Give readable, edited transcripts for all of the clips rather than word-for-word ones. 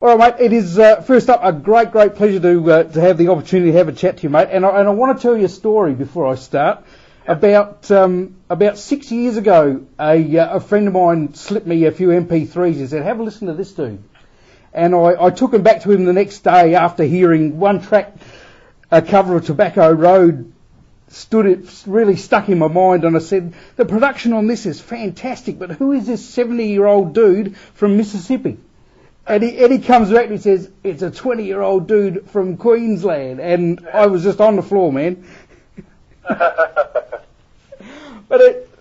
All right, mate. It is first up a great pleasure to have the opportunity to have a chat to you, mate. And I want to tell you a story before I start. About 6 years ago, a friend of mine slipped me a few MP3s and said, "Have a listen to this dude." And I took him back to him the next day after hearing one track, a cover of Tobacco Road. It really stuck in my mind, and I said, "The production on this is fantastic, but who is this 70-year-old dude from Mississippi?" And he comes back and he says, "It's a 20-year-old dude from Queensland." And I was just on the floor, man. But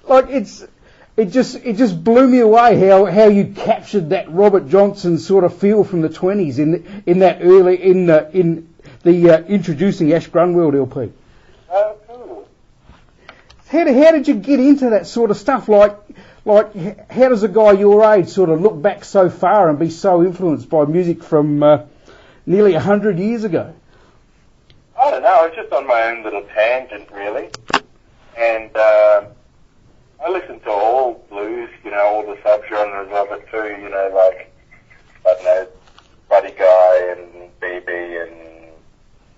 it just blew me away how you captured that Robert Johnson sort of feel from the 20s in the introducing Ash Grunwald LP. Oh, cool. How did you get into that sort of stuff? Like, how does a guy your age sort of look back so far and be so influenced by music from nearly 100 years ago? I don't know. I was just on my own little tangent, really. And I listened to all blues, all the subgenres of it too, like, I don't know, Buddy Guy and BB and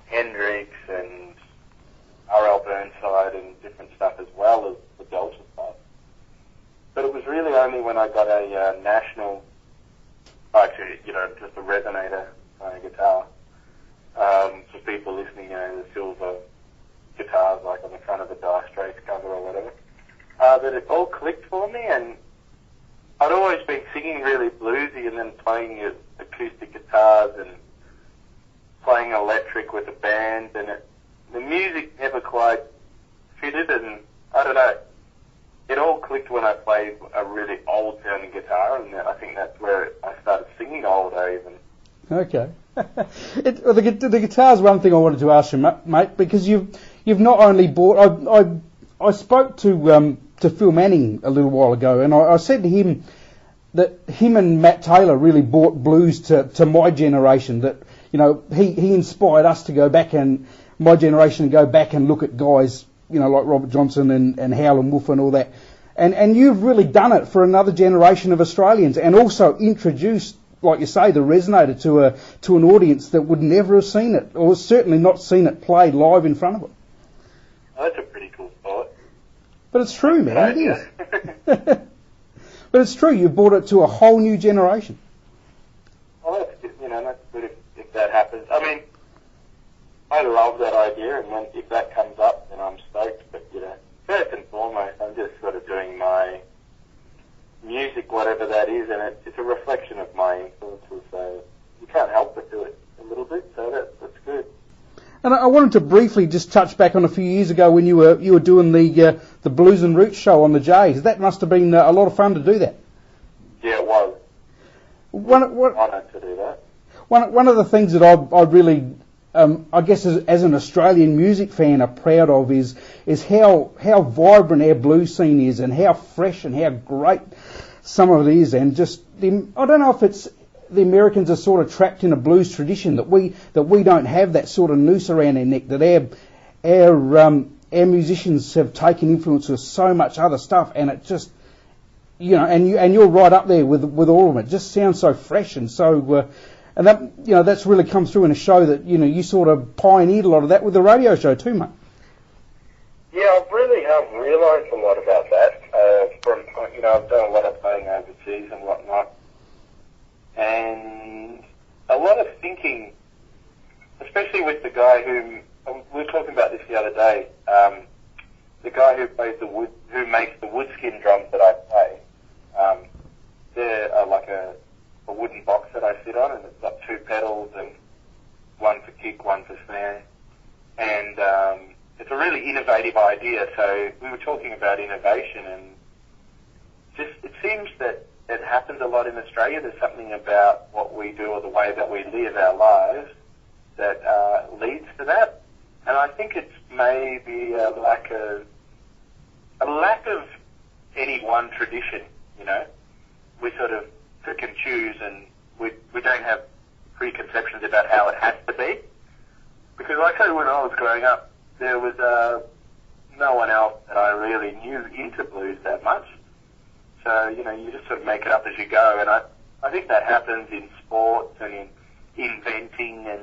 Hendrix and R.L. Burnside and different stuff as well as the Delta stuff. But it was really only when I got a national, actually, just a resonator guitar, for people listening, the silver guitars like on the front of the Dire Straits cover or whatever, that it all clicked for me. And I'd always been singing really bluesy and then playing acoustic guitars and playing electric with a band, and the music never quite fitted, and I don't know, it all clicked when I played a really old sounding guitar, and I think that's where I started singing older even. Okay. The guitar's one thing I wanted to ask you, mate, because you've not only bought. I spoke to Phil Manning a little while ago, and I said to him that him and Matt Taylor really brought blues to my generation. That he inspired us to go back, and my generation to go back and look at guys like Robert Johnson and Howlin' Wolf and all that. And you've really done it for another generation of Australians, and also introduced, like you say, the resonator to an audience that would never have seen it, or certainly not seen it played live in front of them. Oh, that's a pretty cool thought. But it's true, man. It is. But it's true. You've brought it to a whole new generation. Well, that's good. That's good if that happens. I mean, I love that idea, and if that comes up, then I'm stoked. But first and foremost, I'm just sort of doing my music, whatever that is, and it's a reflection of my influences, so you can't help but do it a little bit, so that's good. And I wanted to briefly just touch back on a few years ago when you were doing the Blues and Roots show on the Jays. That must have been a lot of fun to do that. Yeah, it was. Honoured to do that. One of the things that I really, I guess as an Australian music fan, are proud of is how vibrant our blues scene is, and how fresh and how great some of it is, and just I don't know if it's the Americans are sort of trapped in a blues tradition that we don't have that sort of noose around our neck, that our musicians have taken influence of so much other stuff, and it just and you're right up there with all of them. It just sounds so fresh and so. And that that's really come through in a show that you sort of pioneered a lot of that with the radio show too, mate. Yeah, I've really realised a lot about that. I've done a lot of playing overseas and whatnot, and a lot of thinking, especially with the guy who we were talking about this the other day. The guy who plays who makes the woodskin drums that I play. They're like a wooden box that I sit on, and it's got two pedals, and one for kick, one for snare, and it's a really innovative idea. So we were talking about innovation, and just it seems that it happens a lot in Australia. There's something about what we do or the way that we live our lives that leads to that, and I think it's maybe a lack of any one tradition. We sort of pick and choose, and we don't have preconceptions about how it has to be. Because like I say, when I was growing up, there was no one else that I really knew into blues that much. So, you just sort of make it up as you go. And I I think that happens in sports and in inventing and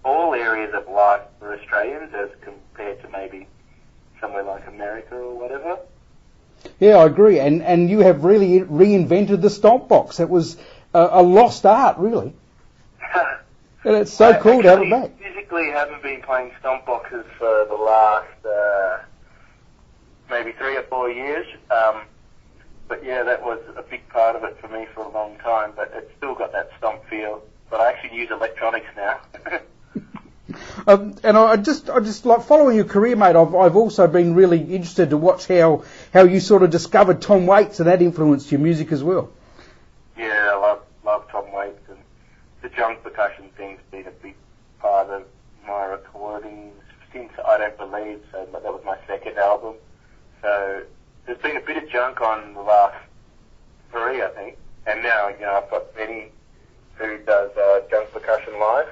all areas of life for Australians as compared to maybe somewhere like America or whatever. Yeah, I agree. And you have really reinvented the stomp box. It was a lost art, really. And it's so cool to have it back. I physically haven't been playing stomp boxes for the last maybe 3 or 4 years. But yeah, that was a big part of it for me for a long time. But it's still got that stomp feel. But I actually use electronics now. And I just like following your career, mate. I've also been really interested to watch how you sort of discovered Tom Waits and that influenced your music as well. Yeah, I love Tom Waits, and the junk percussion thing's been a big part of my recordings since I Don't Believe. So that was my second album. So there's been a bit of junk on the last 3, I think, and now I've got Benny who does junk percussion live.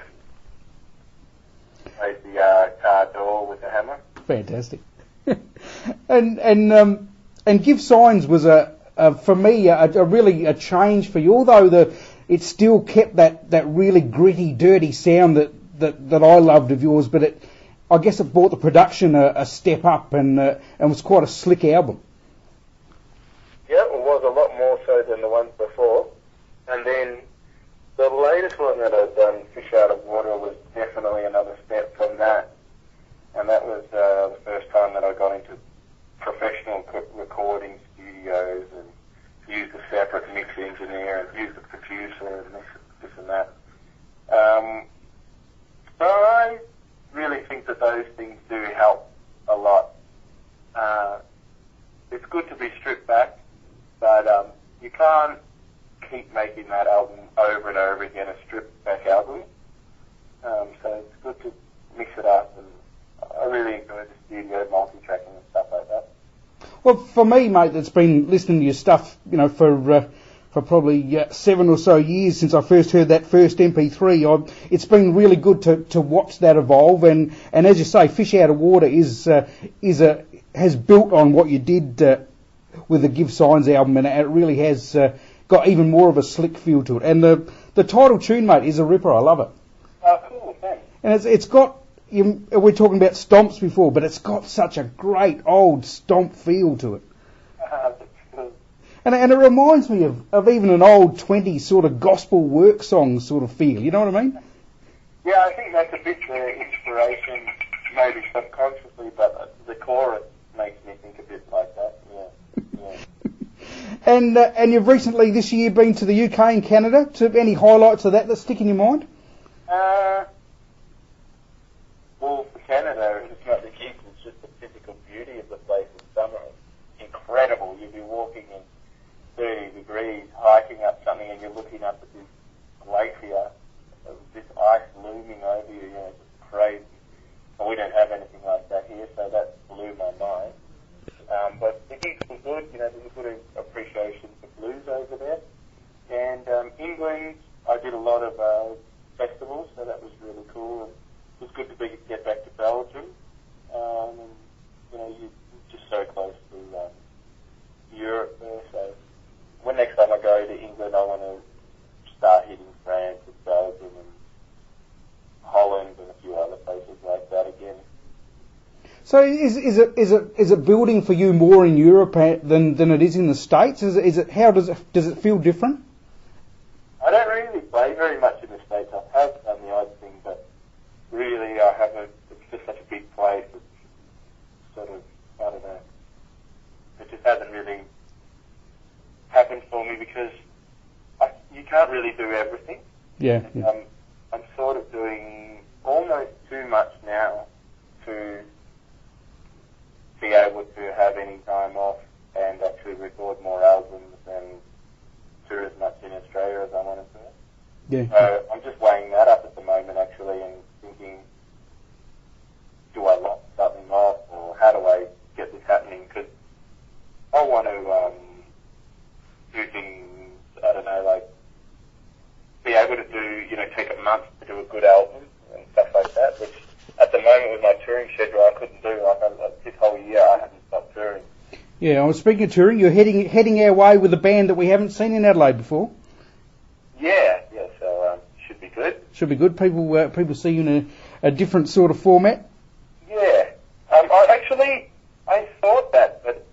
Plays the car door with the hammer. Fantastic. and Give Signs was for me really a change for you. Although it still kept that really gritty, dirty sound that I loved of yours, but I guess it brought the production a step up and was quite a slick album. Yeah, it was a lot more so than the ones before. And then the latest one that I've done, Fish Out of Water, was definitely another step from that. And that was the first time that I got into professional recording studios and used a separate mix engineer and used a producer and this and that. So I really think that those things do help a lot. It's good to be stripped back, but you can't keep making that album over and over again, a stripped back album. So it's good to mix it up, and I really enjoy the studio multi-tracking and stuff like that. Well, for me, mate, that's been listening to your stuff, for probably 7 or so years since I first heard that first MP3. It's been really good to watch that evolve, and as you say, Fish Out of Water has built on what you did with the Give Signs album, and it really has got even more of a slick feel to it. And the title tune, mate, is a ripper. I love it. Oh, cool, thanks. And it's got, we're talking about stomps before, but it's got such a great old stomp feel to it. That's cool. And it reminds me of even an old 20s sort of gospel work song sort of feel, you know what I mean? Yeah, I think that's a bit the inspiration, maybe subconsciously, but the chorus makes me think a bit like that, yeah. And you've recently this year been to the UK and Canada. Any highlights of that stick in your mind? Well, for Canada, it's not the gigs, it's just the physical beauty of the place in summer. It's incredible. You'll be walking in 30 degrees, hiking up something, and you're looking up at this glacier, this ice looming over you, it's crazy. And we don't have anything like that here, so that blew my mind. But the gigs were good, there's a good appreciation for blues over there. And England, I did a lot of festivals, so that was really cool. And it was good to get back to Belgium. And, you're just so close to Europe there. So when next time I go to England, I want to start hitting France and Belgium and Holland and a few other places like that again. So is it building for you more in Europe than it is in the States? How does it feel different? I don't really play very much in the States. I have done the odd thing, but really it's just such a big place. It's sort of, I don't know, it just hasn't really happened for me because you can't really do everything. Yeah. I'm sort of doing almost too much now to be able to have any time off and actually record more albums and tour as much in Australia as I want to. Yeah. So I'm just weighing that up at the moment actually and thinking, do I lock something off or how do I get this happening? Because I want to do things, I don't know, like be able to do, take a month to do a good album and stuff like that, which at the moment with my touring schedule I couldn't do. Like this whole year I haven't stopped touring. Yeah, I was speaking of touring. You're heading our way with a band that we haven't seen in Adelaide before. good. Should be good. People see you in a different sort of format. Yeah. I thought that, but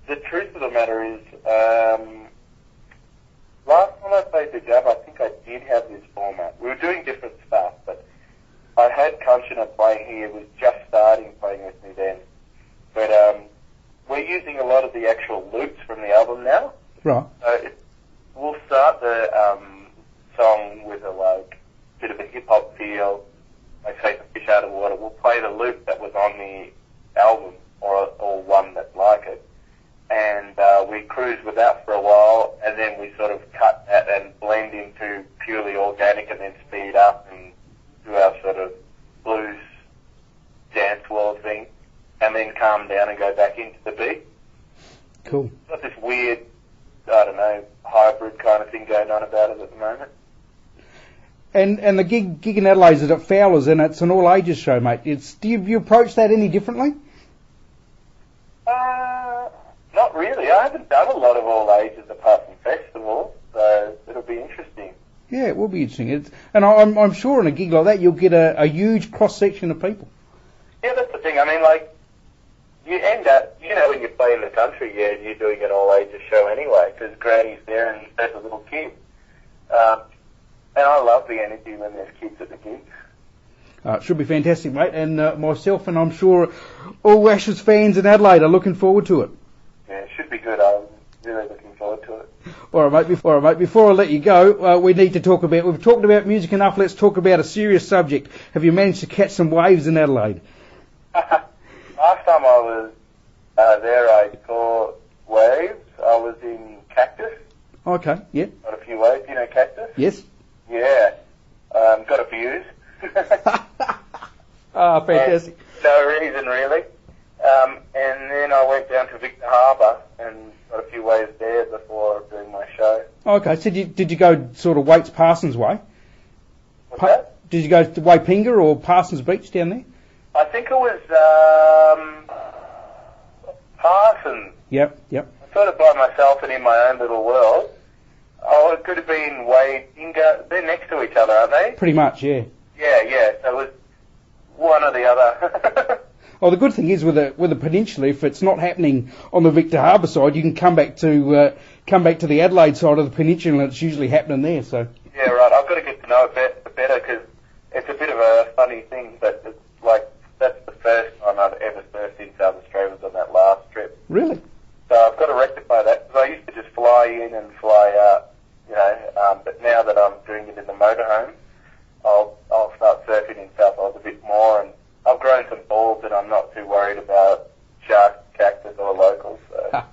the truth of the matter is, last time I played the Jab, I think I did have this format. We were doing different stuff, but I had Kanchana playing here, was just starting playing with me then. But we're using a lot of the actual loops from the album now. Right. So we'll start the song with a bit of a hip hop feel, like Take the Fish Out of Water. We'll play the loop that was on the album or one that's like it. And we cruise with that for a while, and then we sort of cut that and blend into purely organic and then speed up and do our sort of blues dance world thing, and then calm down and go back into the beat. Cool. Got this weird, I don't know, hybrid kind of thing going on about it at the moment. And the gig in Adelaide is at Fowler's, and it's an all ages show, mate. Do you approach that any differently? Not really. I haven't done a lot of all ages apart from festivals, so it'll be interesting. Yeah, it will be interesting. I'm sure in a gig like that you'll get a huge cross section of people. Yeah, that's the thing. I mean, you end up, when you play in the country, you're doing an all ages show anyway, because Granny's there and there's a little kid. And I love the energy when there's kids at the gigs. It should be fantastic, mate. And myself and I'm sure all Ash's fans in Adelaide are looking forward to it. Yeah, it should be good. I'm really looking forward to it. All right, mate. Before I let you go, we've talked about music enough. Let's talk about a serious subject. Have you managed to catch some waves in Adelaide? Last time I was there, I saw waves. I was in Cactus. Okay, yeah. Got a few waves. You know Cactus? Yes. Yeah. Got a few. Fantastic. And no reason really. And then I went down to Victor Harbour and got a few waves there before doing my show. Okay, so did you go sort of Waits Parsons way? What's that? Did you go to Waipinga or Parsons Beach down there? I think it was Parsons. Yep. I'm sort of by myself and in my own little world. Oh, it could have been Waipinga. They're next to each other, aren't they? Pretty much, yeah. Yeah. So it was one or the other. Well, the good thing is with the peninsula, if it's not happening on the Victor Harbour side, you can come back to the Adelaide side of the peninsula, and it's usually happening there. So. Yeah, right. I've got to get to know it better because it's a bit of a funny thing, but it's that's the first time I've ever surfed in South Australia was on that last trip. Really? So I've got to rectify that because I used to just fly in and fly out, but now that I'm doing it in the motorhome, I'll start surfing in South Oz a bit more, and I've grown some balls and I'm not too worried about sharks, cactus or locals. So.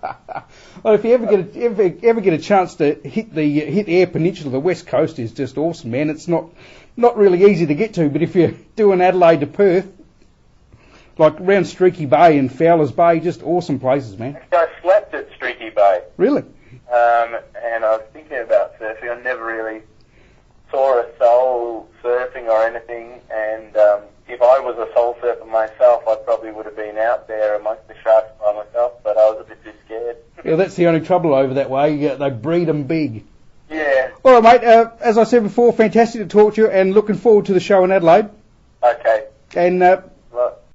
Well, if you ever get a chance to hit the Eyre Peninsula, the west coast is just awesome, man. It's not really easy to get to, but if you're doing Adelaide to Perth, like around Streaky Bay and Fowler's Bay, just awesome places, man. Actually, I slept at Streaky Bay. Really? And I was thinking about surfing. I never really saw a soul surfing or anything, and if I was a soul surfer myself, I probably would have been out there amongst the sharks by myself, but I was a bit too scared. Yeah, that's the only trouble over that way. They breed them big. Yeah. All right, mate. As I said before, fantastic to talk to you, and looking forward to the show in Adelaide. Okay. And